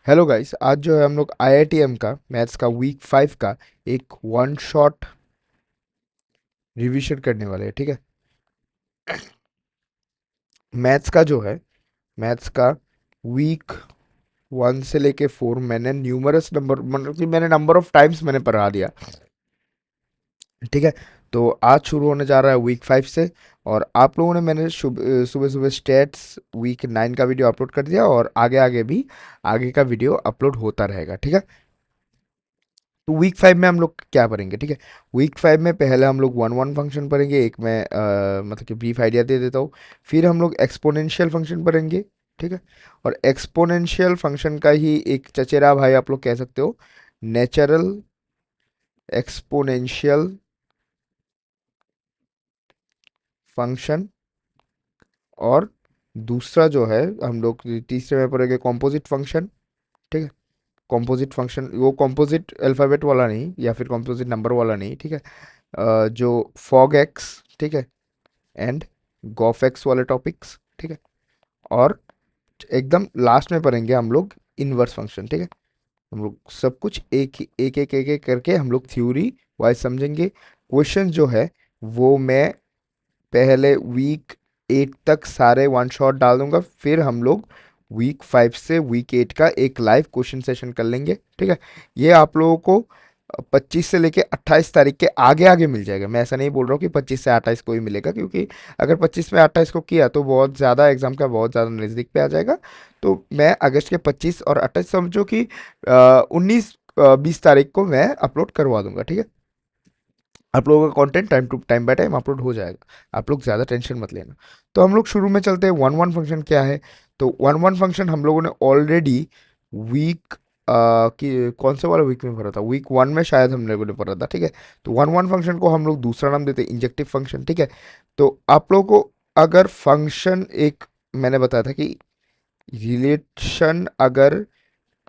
Hello guys, आज जो है हम लोग आईआईटीएम का मैथ्स का वीक 5 का एक वन शॉट रिवीजन करने वाले हैं। ठीक है। मैथ्स का जो है, मैथ्स का वीक 1 से लेके 4 मैंने न्यूमरस नंबर, मतलब कि मैंने नंबर ऑफ टाइम्स मैंने पढ़ा दिया। ठीक है। तो आज शुरू होने जा रहा है वीक 5 से। और आप लोगों ने, मैंने सुबह सुबह स्टेट्स वीक 9 का वीडियो अपलोड कर दिया, और आगे आगे भी आगे का वीडियो अपलोड होता रहेगा। ठीक है। तो वीक 5 में हम लोग क्या पढ़ेंगे? ठीक है। वीक 5 में पहले हम लोग वन वन फंक्शन पढ़ेंगे। एक मैं मतलब कि ब्रीफ आइडिया दे देता हूँ। फिर हम लोग एक्सपोनेंशियल फंक्शन पढ़ेंगे। ठीक है। और एक्सपोनेंशियल फंक्शन का ही एक चचेरा भाई आप लोग कह सकते हो, नेचुरल एक्सपोनेंशियल फंक्शन। और दूसरा जो है हम लोग तीसरे में पढ़ेंगे कॉम्पोजिट फंक्शन। ठीक है। कॉम्पोजिट फंक्शन, वो कॉम्पोजिट अल्फ़ाबेट वाला नहीं या फिर कॉम्पोजिट नंबर वाला नहीं। ठीक है। जो फॉग एक्स, ठीक है, एंड गॉफ एक्स वाले टॉपिक्स। ठीक है। और एकदम लास्ट में पढ़ेंगे हम लोग इनवर्स फंक्शन। ठीक है। हम लोग सब कुछ एक एक करके हम लोग थ्योरी वाइज समझेंगे। क्वेश्चन जो है वो मैं पहले वीक 8 तक सारे वन शॉट डाल दूंगा, फिर हम लोग वीक 5 से वीक 8 का एक लाइव क्वेश्चन सेशन कर लेंगे। ठीक है। ये आप लोगों को 25 से लेके 28 तारीख के आगे आगे मिल जाएगा। मैं ऐसा नहीं बोल रहा हूँ कि 25 से 28 को ही मिलेगा, क्योंकि अगर 25 में 28 को किया तो बहुत ज़्यादा एग्जाम का बहुत ज़्यादा नज़दीक पे आ जाएगा। तो मैं अगस्त के 25 और 28, समझो कि 19 20 तारीख को मैं अपलोड करवा दूंगा। ठीक है। आप लोगों का content time to time by time upload हो जाएगा। आप लोग ज़्यादा टेंशन मत लेना। तो हम लोग शुरू में चलते हैं, वन वन फंक्शन क्या है। तो वन वन फंक्शन हम लोगों ने ऑलरेडी वीक कि कौन से वाला वीक में पढ़ा था, वीक 1 में शायद हम लोगों ने पढ़ा था। ठीक है। तो वन वन फंक्शन को हम लोग दूसरा नाम देते हैं इंजेक्टिव फंक्शन। ठीक है। तो आप लोगों को अगर फंक्शन एक, मैंने बताया था कि रिलेशन अगर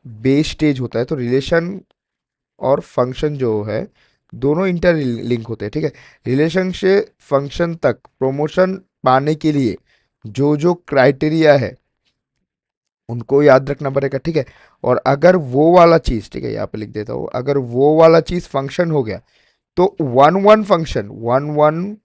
बेस स्टेज होता है तो रिलेशन और फंक्शन जो है दोनों इंटर लिंक होते हैं। ठीक है। रिलेशन से फंक्शन तक प्रमोशन पाने के लिए जो जो क्राइटेरिया है उनको याद रखना पड़ेगा। ठीक है। और अगर वो वाला चीज, ठीक है, यहाँ पे लिख देता हूँ, अगर वो वाला चीज फंक्शन हो गया तो वन वन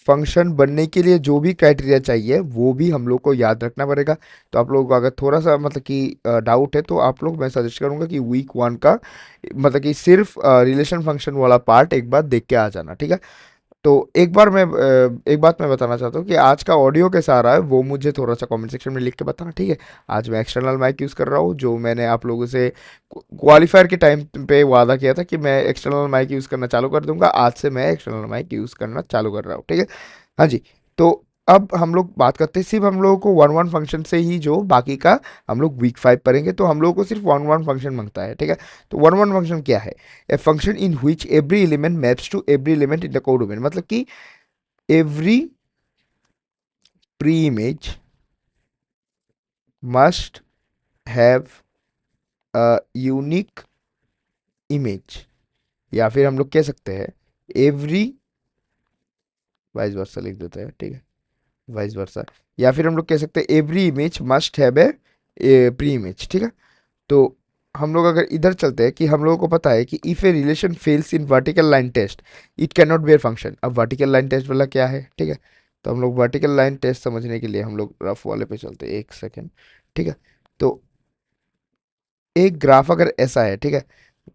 फंक्शन बनने के लिए जो भी क्राइटेरिया चाहिए वो भी हम लोग को याद रखना पड़ेगा। तो आप लोगों को अगर थोड़ा सा मतलब कि डाउट है तो आप लोग, मैं सजेस्ट करूंगा कि वीक 1 का मतलब कि सिर्फ रिलेशन फंक्शन वाला पार्ट एक बार देख के आ जाना। ठीक है। तो एक बात मैं बताना चाहता हूँ कि आज का ऑडियो कैसा आ रहा है वो मुझे थोड़ा सा कमेंट सेक्शन में लिख के बताना। ठीक है। आज मैं एक्सटर्नल माइक यूज़ कर रहा हूँ, जो मैंने आप लोगों से क्वालिफायर के टाइम पे वादा किया था कि मैं एक्सटर्नल माइक यूज़ करना चालू कर दूंगा। आज से मैं एक्सटर्नल माइक यूज़ करना चालू कर रहा हूँ। ठीक है। हाँ जी। तो अब हम लोग बात करते हैं सिर्फ हम लोगों को वन वन फंक्शन से ही, जो बाकी का हम लोग वीक 5 पढ़ेंगे तो हम लोगों को सिर्फ वन वन फंक्शन मांगता है। ठीक है। तो वन वन फंक्शन क्या है? A function in which every element maps to every element in the codomain, मतलब कि every preimage must have a unique image, या फिर हम लोग कह सकते हैं एवरी, वाइस वर्सा लिख देते हैं। ठीक है। वाइस वर्सा, या फिर हम लोग कह सकते हैं every image must have a pre image. ठीक है। तो हम लोग अगर इधर चलते हैं कि हम लोगों को पता है कि if a relation fails in vertical line test it can not bear function. अब वर्टिकल लाइन टेस्ट वाला क्या है? ठीक है। तो हम लोग वर्टिकल लाइन टेस्ट समझने के लिए हम लोग रफ वाले पे चलते हैं, एक सेकेंड। ठीक है। तो एक ग्राफ अगर ऐसा है, ठीक है,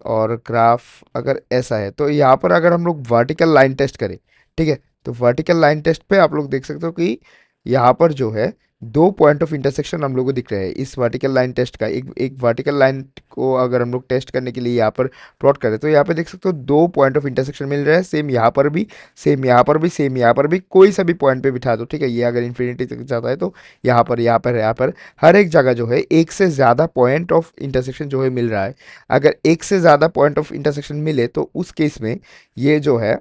और ग्राफ अगर ऐसा है तो यहाँ पर अगर हम लोग वर्टिकल लाइन टेस्ट करें, ठीक है, तो वर्टिकल लाइन टेस्ट पे आप लोग देख सकते हो कि यहाँ पर जो है दो पॉइंट ऑफ इंटरसेक्शन हम लोग को दिख रहे हैं इस वर्टिकल लाइन टेस्ट का। एक एक वर्टिकल लाइन को अगर हम लोग टेस्ट करने के लिए यहाँ पर प्लॉट करें तो यहाँ पे देख सकते हो दो पॉइंट ऑफ इंटरसेक्शन मिल रहे हैं। सेम यहाँ पर भी, सेम यहाँ पर भी, सेम यहाँ पर भी, कोई सा भी पॉइंट पे बिठा दो। ठीक है। ये अगर इन्फिनिटी तक जाता है तो यहाँ पर, यहाँ पर, यहाँ पर, हर एक जगह जो है एक से ज़्यादा पॉइंट ऑफ इंटरसेक्शन जो है मिल रहा है। अगर एक से ज़्यादा पॉइंट ऑफ इंटरसेक्शन मिले तो उस केस में ये जो है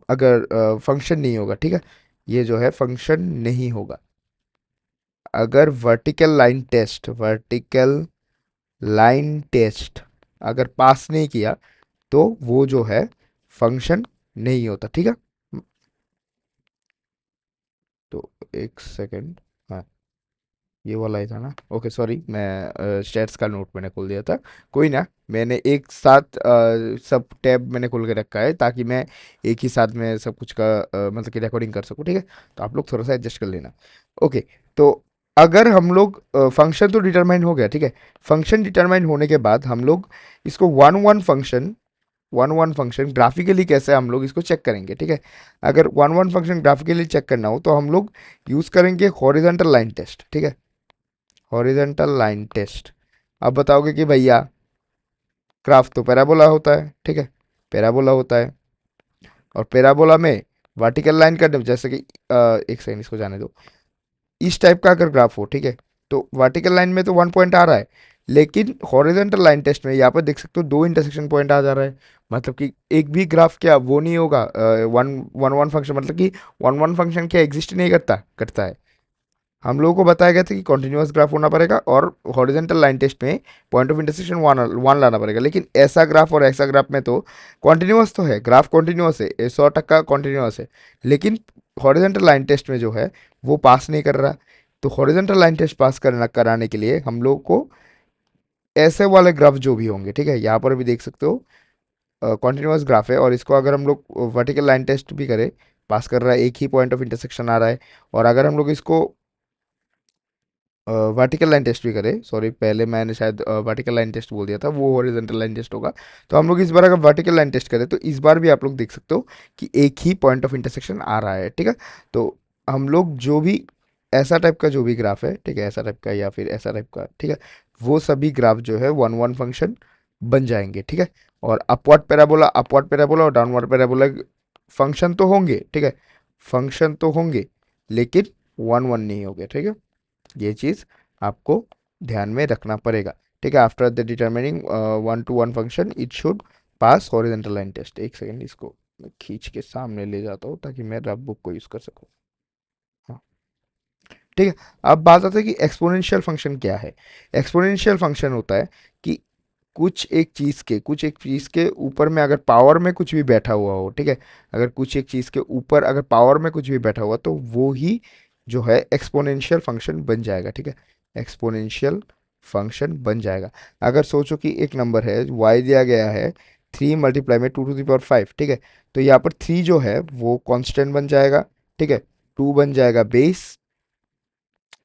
अगर फंक्शन नहीं होगा। ठीक है। ये जो है फंक्शन नहीं होगा। अगर वर्टिकल लाइन टेस्ट अगर पास नहीं किया तो वो जो है फंक्शन नहीं होता। ठीक है। तो एक सेकेंड। हाँ। ये वाला ही था ना, ओके सॉरी, मैं स्टेट्स का नोट मैंने खोल दिया था। कोई ना, मैंने एक साथ सब टैब मैंने खोल के रखा है ताकि मैं एक ही साथ में सब कुछ का मतलब कि रिकॉर्डिंग कर सकूँ, ठीक है। तो आप लोग थोड़ा सा एडजस्ट कर लेना। ओके, तो अगर हम लोग फंक्शन तो डिटरमाइन हो गया, ठीक है। फंक्शन डिटरमाइन होने के बाद हम लोग इसको वन वन फंक्शन ग्राफिकली कैसे हम लोग इसको चेक करेंगे, ठीक है। अगर one one function graphically check करना हो तो हम लोग यूज़ करेंगे हॉरिजॉन्टल लाइन टेस्ट, ठीक है। Horizontal line test. अब बताओगे कि भैया ग्राफ तो पैराबोला होता है, ठीक है, पैराबोला होता है, और पैराबोला में वर्टिकल लाइन का जैसे कि एक सेकंड इसको जाने दो, इस टाइप का अगर ग्राफ हो, ठीक है, तो वर्टिकल लाइन में तो 1 पॉइंट आ रहा है, लेकिन हॉरिजॉन्टल लाइन टेस्ट में यहाँ पर देख सकते हो 2 इंटरसेक्शन पॉइंट आ जा रहा है। मतलब कि एक भी ग्राफ क्या वो नहीं होगा, वन वन वन फंक्शन, मतलब कि वन वन फंक्शन क्या एग्जिस्ट नहीं करता करता है। हम लोगों को बताया गया था कि कॉन्टिन्यूअस ग्राफ होना पड़ेगा और हॉरिजॉन्टल लाइन टेस्ट में point of intersection one one लाना पड़ेगा, लेकिन ऐसा ग्राफ और ऐसा ग्राफ में तो कॉन्टिन्यूअस तो है, ग्राफ कॉन्टिन्यूअस है, 100% कॉन्टिन्यूअस है, लेकिन हॉरिजॉन्टल लाइन टेस्ट में जो है वो पास नहीं कर रहा। तो हॉरिजॉन्टल लाइन टेस्ट पास करना कराने के लिए हम लोग को ऐसे वाले ग्राफ जो भी होंगे, ठीक है, यहाँ पर भी देख सकते हो कॉन्टिन्यूअस ग्राफ है, और इसको अगर हम लोग वर्टिकल लाइन टेस्ट भी करें, पास कर रहा है, एक ही पॉइंट ऑफ इंटरसेक्शन आ रहा है। और अगर हम लोग इसको वर्टिकल लाइन टेस्ट भी करें, सॉरी पहले मैंने शायद वर्टिकल लाइन टेस्ट बोल दिया था, वो हॉरिजॉन्टल लाइन टेस्ट होगा। तो हम लोग इस बार अगर वर्टिकल लाइन टेस्ट करें तो इस बार भी आप लोग देख सकते हो कि एक ही पॉइंट ऑफ इंटरसेक्शन आ रहा है, ठीक है। तो हम लोग जो भी ऐसा टाइप का जो भी ग्राफ है, ठीक है, ऐसा टाइप का या फिर ऐसा टाइप का, ठीक है, वो सभी ग्राफ जो है वन वन फंक्शन बन जाएंगे, ठीक है। और अपवर्ड पैराबोला और डाउनवर्ड पैराबोला फंक्शन तो होंगे, ठीक है, फंक्शन तो होंगे, लेकिन वन वन नहीं होंगे, ठीक है। ये चीज़ आपको ध्यान में रखना पड़ेगा, ठीक है। After the determining one to one function it should pass horizontal line test. एक सेकेंड, इसको मैं खींच के सामने ले जाता हूँ ताकि मैं रफ बुक को यूज़ कर सकूँ। हाँ, ठीक है। अब बात आती है कि एक्सपोनेंशियल फंक्शन क्या है। एक्सपोनेंशियल फंक्शन होता है कि कुछ एक चीज़ के ऊपर में अगर पावर में कुछ भी बैठा हुआ हो, ठीक है, अगर कुछ एक चीज़ के ऊपर अगर पावर में कुछ भी बैठा हुआ तो वो ही जो है एक्सपोनेंशियल फंक्शन बन जाएगा, ठीक है, एक्सपोनेंशियल फंक्शन बन जाएगा। अगर सोचो कि एक नंबर है, y दिया गया है 3 × 10⁵, ठीक है, तो यहाँ पर 3 जो है वो कांस्टेंट बन जाएगा, ठीक है, 2 बन जाएगा बेस,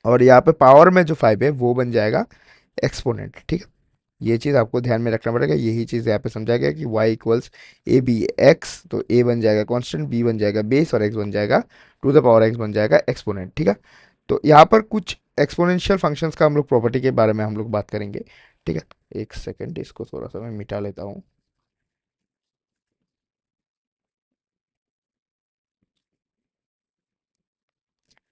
और यहाँ पे पावर में जो 5 है वो बन जाएगा एक्सपोनेंट, ठीक है। ये चीज़ आपको ध्यान में रखना पड़ेगा, यही चीज़ यहाँ पे समझा गया कि y equals A B X, तो a बन जाएगा कांस्टेंट, b बन जाएगा बेस, और x बन जाएगा टू द पावर x बन जाएगा एक्सपोनेंट, ठीक है। तो यहाँ पर कुछ एक्सपोनेंशियल फंक्शंस का हम लोग प्रॉपर्टी के बारे में हम लोग बात करेंगे, ठीक है। एक सेकेंड, इसको थोड़ा सा मैं मिटा लेता हूँ।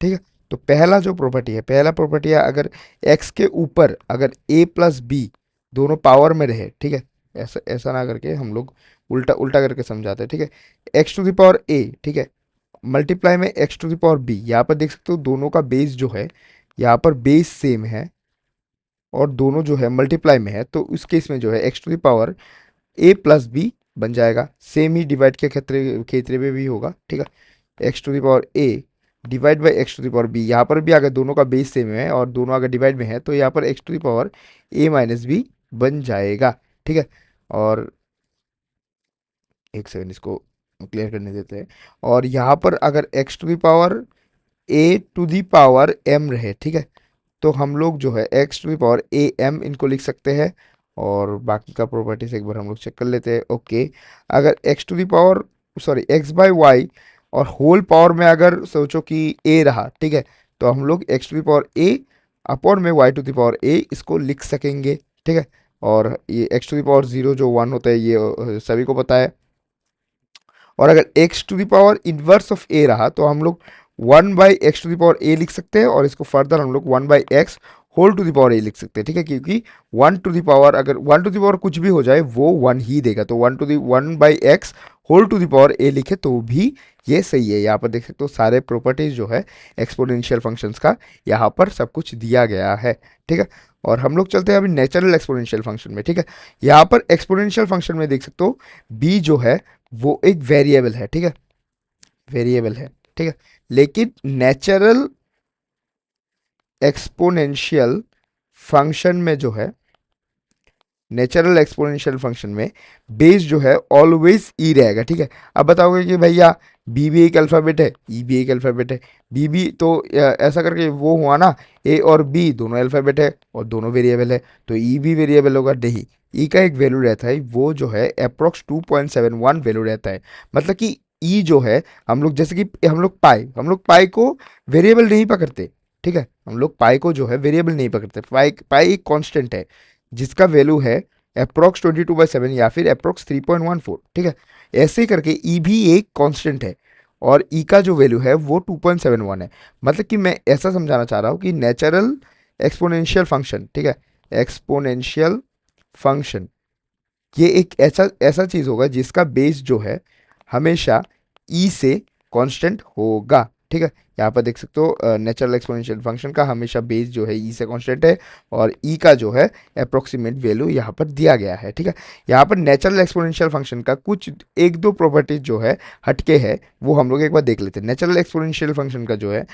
ठीक है, तो पहला जो प्रॉपर्टी है, पहला प्रॉपर्टी है, अगर x के ऊपर अगर a प्लस बी दोनों पावर में रहे, ठीक है, ऐसा ऐसा ना करके हम लोग उल्टा उल्टा करके समझाते हैं, ठीक है। X to the power a, ठीक है, मल्टीप्लाई में X to the power B, यहाँ पर देख सकते हो दोनों का बेस जो है, यहाँ पर बेस सेम है और दोनों जो है मल्टीप्लाई में है, तो उस केस में जो है X to the power a plus B बन जाएगा। सेम ही डिवाइड के क्षेत्र में भी होगा, ठीक है, X to the power a divide by x to the power B, यहाँ पर भी अगर दोनों का बेस सेम है और दोनों अगर डिवाइड में है तो यहाँ पर X to the power a minus B बन जाएगा, ठीक है। और एक सेकंड, इसको क्लियर करने देते हैं। और यहाँ पर अगर x to the power a to the power m रहे, ठीक है, तो हम लोग जो है X to the power A M इनको लिख सकते हैं। और बाकी का प्रॉपर्टीज एक बार हम लोग चेक कर लेते हैं। ओके, अगर x to the power sorry X by Y और होल पावर में अगर सोचो कि ए रहा, ठीक है, तो हम लोग x to the power a upon में y to the power a इसको लिख सकेंगे, ठीक है। और ये x to the power zero जो वन होता है ये सभी को पता है। और अगर x to the power inverse of a रहा तो हम लोग one by x to the power a लिख सकते हैं, और इसको फर्दर हम लोग one by x whole to the power a लिख सकते हैं, ठीक है, क्योंकि वन टू द पावर अगर वन टू द पावर कुछ भी हो जाए वो वन ही देगा, तो one by x whole to the power a लिखे तो भी ये सही है। यहाँ पर देख सकते हो सारे प्रॉपर्टीज जो है एक्सपोनेंशियल फंक्शंस का यहाँ पर सब कुछ दिया गया है, ठीक है। और हम लोग चलते हैं अभी नेचुरल एक्सपोनेंशियल फंक्शन में, ठीक है। यहाँ पर एक्सपोनेंशियल फंक्शन में देख सकते हो बी जो है वो एक वेरिएबल है, ठीक है, वेरिएबल है, ठीक है, लेकिन नेचुरल एक्सपोनेंशियल फंक्शन में जो है, नेचुरल एक्सपोनेंशियल फंक्शन में बेस जो है ऑलवेज ई रहेगा, ठीक है। अब बताओगे कि भैया बी भी एक अल्फ़ाबेट है, ई भी एक अल्फ़ाबेट है, बी भी तो ऐसा करके वो हुआ ना, ए और बी दोनों अल्फ़ाबेट है और दोनों वेरिएबल है, तो ई भी वेरिएबल होगा, नहीं। ई का एक वैल्यू रहता है, वो जो है अप्रोक्स 2.71 वैल्यू रहता है। मतलब कि ई जो है, हम लोग जैसे कि हम लोग पाई को वेरिएबल नहीं पकड़ते, ठीक है। हम लोग पाई को जो है वेरिएबल नहीं पकड़ते, पाई पाई एक कांस्टेंट है जिसका वैल्यू है अप्रोक्स 22/7 या फिर अप्रोक्स 3.14, ठीक है। ऐसे ही करके ई भी एक कांस्टेंट है और ई का जो वैल्यू है वो 2.71 है। मतलब कि मैं ऐसा समझाना चाह रहा हूँ कि नेचुरल एक्सपोनेंशियल फंक्शन, ठीक है, एक्सपोनेंशियल फंक्शन, ये एक ऐसा ऐसा चीज होगा जिसका बेस जो है हमेशा ई से कांस्टेंट होगा, ठीक है। यहाँ पर देख सकते हो नेचुरल एक्सपोनेंशियल फंक्शन का हमेशा बेस जो है ई से कांस्टेंट है और ई का जो है अप्रोक्सीमेट वैल्यू यहाँ पर दिया गया है, ठीक है। यहाँ पर नेचुरल एक्सपोनेंशियल फंक्शन का कुछ एक दो प्रॉपर्टीज जो है हटके है, वो हम लोग एक बार देख लेते हैं। नेचुरल एक्सपोनेंशियल फंक्शन का जो है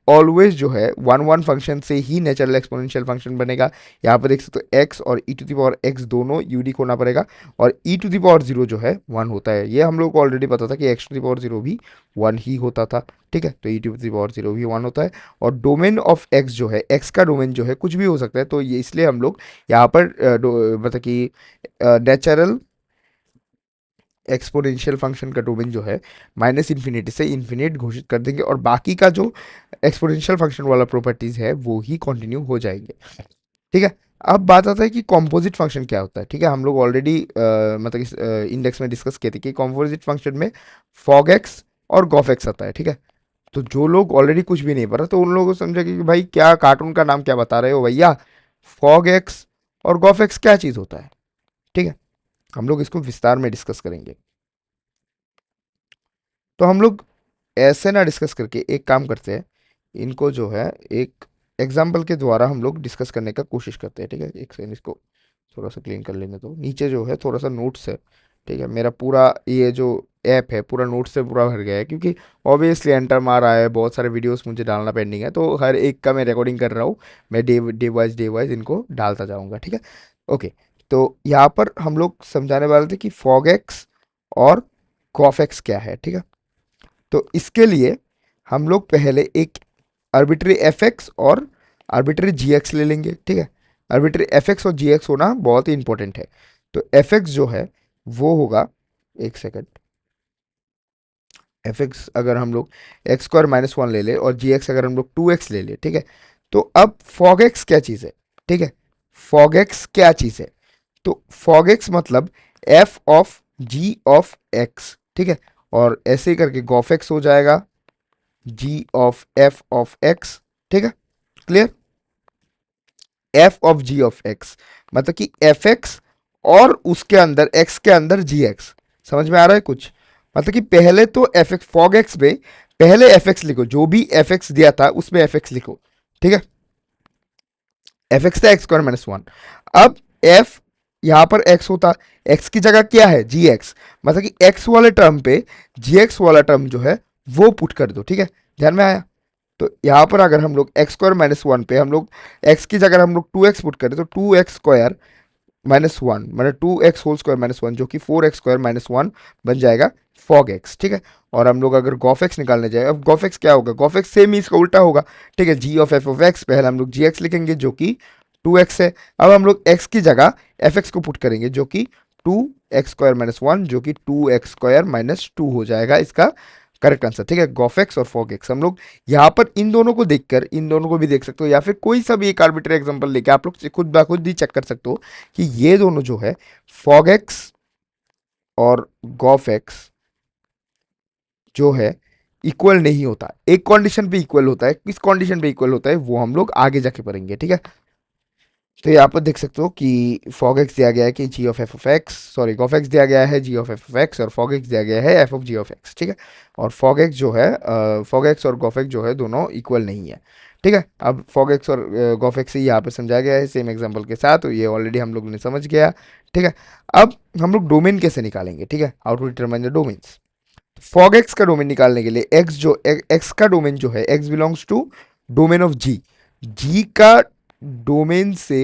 ऑलवेज जो है वन वन फंक्शन से ही नेचुरल एक्सपोनेंशियल फंक्शन बनेगा। यहाँ पर देख सकते हो एक्स और ई टू द पावर एक्स दोनों यूनिक होना पड़ेगा और ई टू द पावर जीरो जो है वन होता है। ये हम लोग को ऑलरेडी पता था कि X to the power zero भी वन ही होता था, ठीक है। तो E to the power zero भी वन होता है और डोमेन ऑफ एक्स जो है, एक्स का डोमेन जो है कुछ भी हो सकता है, तो ये इसलिए हम लोग यहाँ पर मतलब कि नेचुरल एक्सपोनेंशियल फंक्शन का डोमेन जो है माइनस इन्फिनिटी से इन्फिनिट घोषित कर देंगे और बाकी का जो एक्सपोनेंशियल फंक्शन वाला प्रॉपर्टीज है वो ही कंटिन्यू हो जाएंगे, ठीक है। अब बात आता है कि कॉम्पोजिट फंक्शन क्या होता है, ठीक है। हम लोग ऑलरेडी मतलब इस इंडेक्स में डिस्कस किए थे कि कॉम्पोजिट फंक्शन में फॉग एक्स और गॉफ एक्स आता है, ठीक है। तो जो लोग ऑलरेडी कुछ भी नहीं पता तो उन लोगों को समझे कि भाई क्या कार्टून का नाम क्या बता रहे हो भैया, फॉग एक्स और गॉफ एक्स क्या चीज़ होता है, ठीक है। हम लोग इसको विस्तार में डिस्कस करेंगे। तो हम लोग ऐसे ना डिस्कस करके एक काम करते हैं, इनको जो है एक एग्जाम्पल के द्वारा हम लोग डिस्कस करने का कोशिश करते हैं, ठीक है। एक सेकंड, इसको थोड़ा सा क्लीन कर लेने दो। नीचे जो है थोड़ा सा नोट्स है, ठीक है। मेरा पूरा ये जो ऐप है पूरा नोट्स से पूरा भर गया है क्योंकि ऑब्वियसली एंटर मार रहा है, बहुत सारे वीडियोस मुझे डालना पेंडिंग है, तो हर एक का मैं रिकॉर्डिंग कर रहा हूँ। मैं डे वाइज इनको डालता जाऊँगा, ठीक है। ओके, तो यहाँ पर हम लोग समझाने वाले थे कि फॉग एक्स और कॉफ एक्स क्या है, ठीक है। तो इसके लिए हम लोग पहले एक आर्बिट्री एफ एक्स और आर्बिट्री जी एक्स ले लेंगे, ठीक है। आर्बिट्री एफ एक्स और जी एक्स होना बहुत ही इंपॉर्टेंट है। तो एफ एक्स जो है वो होगा, एक सेकेंड, एफ एक्स अगर हम लोग एक्स स्क्वायर माइनस वन ले ले और जी एक्स अगर हम लोग टू एक्स ले ले, ठीक है। तो अब फॉग एक्स क्या चीज़ है, ठीक है। फॉग एक्स क्या चीज़ है, तो फॉग एक्स मतलब F of ji of x, ठीक है। और ऐसे ही करके गॉफ एक्स हो जाएगा G of F of x, ठीक है। Clear, F of ji of X मतलब कि एफ एक्स और उसके अंदर एक्स के अंदर जी एक्स। समझ में आ रहा है कुछ, मतलब कि पहले तो एफ एक्स फॉग एक्स में पहले एफ एक्स लिखो, जो भी एफ एक्स दिया था उसमें एफ एक्स लिखो, ठीक है। एफ एक्स था एक्स स्क्वायर माइनस वन। अब एफ यहां पर एक्स होता, एक्स की जगह क्या है जी एक्स, मतलब कि एक्स वाले टर्म पे जी एक्स वाला टर्म जो है वो पुट कर दो, ठीक है। ध्यान में आया। तो यहाँ पर अगर हम लोग एक्स स्क्वायर माइनस वन पे हम लोग एक्स की जगह हम लोग टू एक्स पुट करें तो two x square minus one मतलब two x whole square minus one जो कि four x square minus one बन जाएगा फॉग एक्स, ठीक है। और हम लोग अगर गॉफ एक्स निकालने जाए, अब गॉफ एक्स क्या होगा, गॉफ एक्स सेम ही इसका उल्टा होगा, ठीक है। G of F of x पहले हम लोग जी एक्स लिखेंगे जो कि टू एक्स है। अब हम लोग एक्स की जगह एफ एक्स को पुट करेंगे जो कि two x square minus one जो कि two x square minus two हो जाएगा इसका करेक्ट आंसर, ठीक है। गॉफेक्स और फॉगेक्स हम लोग यहाँ पर इन दोनों को देखकर इन दोनों को भी देख सकते हो या फिर कोई सा भी एक आर्बिट्री एग्जांपल लेके आप लोग खुद ब खुद ही चेक कर सकते हो कि ये दोनों जो है फॉगेक्स और गॉफेक्स जो है इक्वल नहीं होता, एक कंडीशन पे इक्वल होता है। किस कंडीशन पे इक्वल होता है वो हम लोग आगे जाके पढ़ेंगे, ठीक है। तो यहाँ पर देख सकते हो कि फॉग एक्स दिया गया है कि g of F of x, sorry gof x दिया गया है g of F of x और फॉग एक्स दिया गया है f of ji of x, ठीक है। और फॉग एक्स जो है फॉग एक्स और गॉफ एक्स जो है दोनों इक्वल नहीं है, ठीक है। अब फॉग एक्स और गॉफ एक्स ही यहाँ पे समझाया गया है सेम एग्जांपल के साथ, तो ये ऑलरेडी हम लोग ने समझ गया, ठीक है। अब हम लोग डोमेन कैसे निकालेंगे, ठीक है, how to determine the domains. Fog X का डोमेन निकालने के लिए एक्स का डोमेन जो है X belongs to domain of G, G का डोमेन से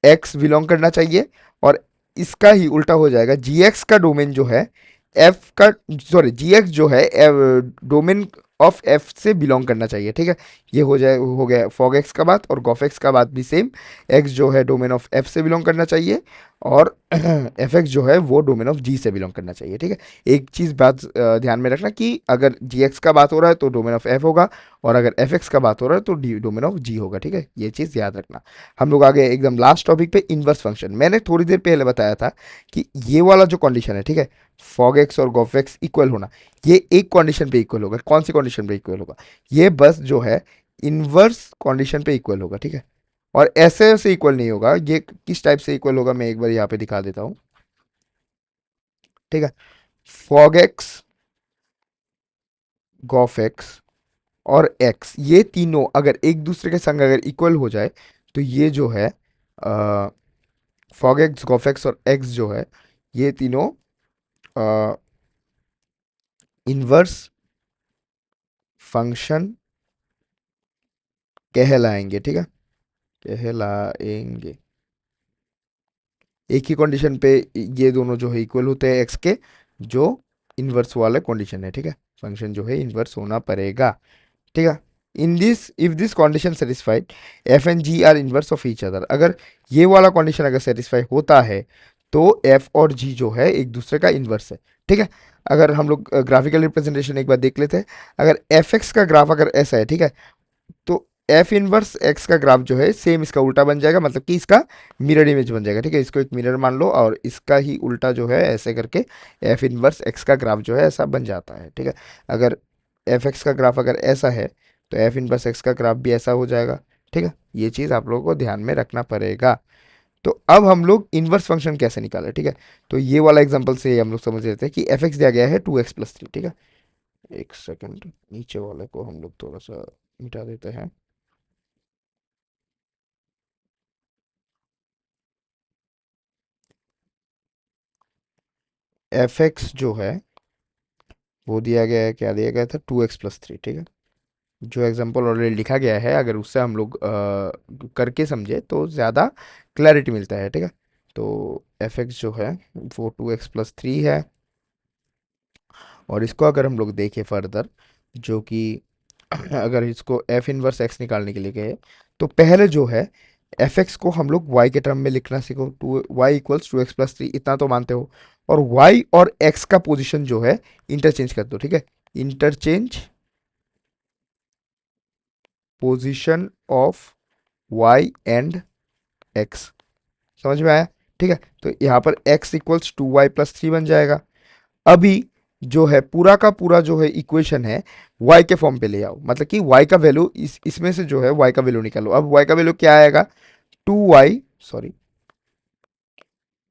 एक्स बिलोंग करना चाहिए, और इसका ही उल्टा हो जाएगा, जी एक्स का डोमेन जो है एफ का, सॉरी जी एक्स जो है डोमेन ऑफ एफ से बिलोंग करना चाहिए, ठीक है। ये हो गया फॉग एक्स का बात, और गॉफ एक्स का बात भी सेम। एक्स जो है डोमेन ऑफ एफ से बिलोंग करना चाहिए, और एफ एक्स जो है वो डोमेन ऑफ जी से बिलोंग करना चाहिए, ठीक है। एक चीज बात ध्यान में रखना कि अगर जी एक्स का बात हो रहा है तो डोमेन ऑफ एफ होगा, और अगर एफ एक्स का बात हो रहा है तो डोमेन ऑफ जी होगा, ठीक है। ये चीज याद रखना। हम लोग आगे एकदम लास्ट टॉपिक पे, इनवर्स फंक्शन। मैंने थोड़ी देर पहले बताया था कि ये वाला जो कंडीशन है, ठीक है, फॉग एक्स और गॉफ एक्स इक्वल होना, ये एक कंडीशन पे इक्वल होगा। कौन सी कंडीशन पे इक्वल होगा? ये बस जो है इनवर्स कंडीशन पे इक्वल होगा, ठीक है। और ऐसे ऐसे इक्वल नहीं होगा। ये किस टाइप से इक्वल होगा मैं एक बार यहाँ पे दिखा देता हूँ, ठीक है। फॉग एक्स, गॉफ एक्स और एक्स, ये तीनों अगर एक दूसरे के संग अगर इक्वल हो जाए, तो ये जो है फॉग एक्स, गॉफ एक्स और एक्स जो है, ये तीनों इनवर्स फंक्शन कहलाएंगे, ठीक है, कहलाएंगे। एक ही कंडीशन पे ये दोनों जो है इक्वल होते हैं एक्स के, जो इनवर्स वाले कंडीशन है, ठीक है। फंक्शन जो है इनवर्स होना पड़ेगा, ठीक है। In this if this condition satisfied, F and G are inverse of each other. अगर ये वाला कंडीशन अगर सेटिस्फाई होता है, तो एफ और जी जो है एक दूसरे का इनवर्स है, ठीक है। अगर हम लोग ग्राफिकल रिप्रेजेंटेशन एक बार देख लेते हैं। अगर एफ एक्स का ग्राफ अगर ऐसा है, ठीक है, तो एफ इनवर्स एक्स का ग्राफ जो है सेम इसका उल्टा बन जाएगा, मतलब कि इसका मिरर इमेज बन जाएगा, ठीक है। इसको एक मिरर मान लो, और इसका ही उल्टा जो है ऐसे करके एफ इनवर्स एक्स का ग्राफ जो है ऐसा बन जाता है, ठीक है। अगर एफ एक्स का ग्राफ अगर ऐसा है, तो एफ इनवर्स एक्स का ग्राफ भी ऐसा हो जाएगा, ठीक है। ये चीज़ आप लोगों को ध्यान में रखना पड़ेगा। तो अब हम लोग इनवर्स फंक्शन कैसे निकालें, ठीक है। तो ये वाला एग्जांपल से हम लोग समझ लेते हैं कि एफ एक्स दिया गया है 2x+3, ठीक है। एक सेकंड, नीचे वाले को हम लोग थोड़ा सा मिटा देते हैं। एफ एक्स जो है वो दिया गया है, क्या दिया गया था, 2x+3, ठीक है। जो एग्जांपल ऑलरेडी लिखा गया है, अगर उससे हम लोग करके समझे तो ज़्यादा क्लैरिटी मिलता है, ठीक है। तो एफ एक्स जो है वो 2x+3 है, और इसको अगर हम लोग देखें फर्दर, जो कि अगर इसको एफ इनवर्स एक्स निकालने के लिए गए, तो पहले जो है एफ एक्स को हम लोग वाई के टर्म में लिखना सीखो। टू वाई इक्वल्स 2x+3, इतना तो मानते हो। और वाई और एक्स का पोजीशन जो है इंटरचेंज कर दो, ठीक है। Interchange position of Y and X, समझ में आया, ठीक है। तो यहाँ पर x इक्वल्स 2y+3 बन जाएगा। अभी जो है पूरा का पूरा जो है इक्वेशन है y के फॉर्म पे ले आओ, मतलब कि y का वैल्यू इसमें से जो है y का वैल्यू निकालो। अब y का वैल्यू क्या आएगा, 2y, sorry,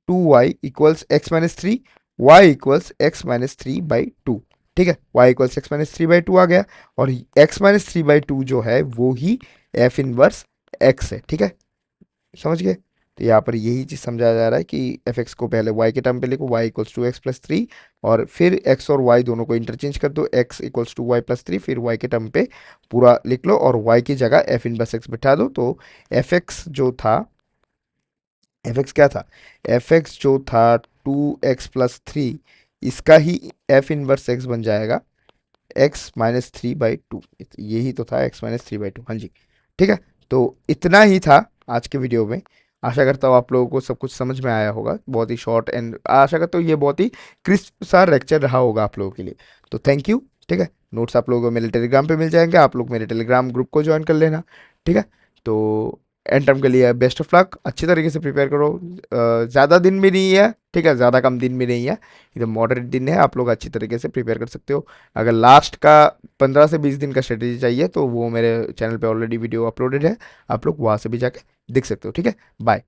2y equals x-3, y equals x-3/2, ठीक है। y इक्वल्स x-3/2 आ गया, और x-3/2 जो है वो ही f इनवर्स x है, ठीक है। समझ गए? तो यहाँ पर यही चीज़ समझाया जा रहा है कि एफ एक्स को पहले y के टर्म पे लिखो, y इक्वल्स 2x+3, और फिर x और y दोनों को इंटरचेंज कर दो, x इक्वल्स 2y+3, फिर y के टर्म पे पूरा लिख लो, और y की जगह f इनवर्स x बिठा दो। तो एफ एक्स जो था, एफ एक्स क्या था, एफ एक्स जो था 2x+3, इसका ही f इनवर्स x बन जाएगा x-3/2। यही तो था x-3/2, हाँ जी, ठीक है। तो इतना ही था आज के वीडियो में। आशा करता हूँ आप लोगों को सब कुछ समझ में आया होगा। बहुत ही शॉर्ट एंड आशा करता हूँ ये बहुत ही क्रिस्प सा लेक्चर रहा होगा आप लोगों के लिए। तो थैंक यू, ठीक है। नोट्स आप लोगों को मेरे टेलीग्राम पे मिल जाएंगे, आप लोग मेरे टेलीग्राम ग्रुप को ज्वाइन कर लेना, ठीक है। तो एंड टर्म के लिए बेस्ट ऑफ लक, अच्छी तरीके से प्रिपेयर करो। ज़्यादा दिन भी नहीं है, ठीक है, ज़्यादा कम दिन भी नहीं है, एकदम मॉडरेट दिन है, आप लोग अच्छी तरीके से प्रिपेयर कर सकते हो। अगर लास्ट का 15 से 20 दिन का स्ट्रेटेजी चाहिए, तो वो मेरे चैनल पे ऑलरेडी वीडियो अपलोडेड है, आप लोग वहाँ से भी जाके देख सकते हो, ठीक है। बाय।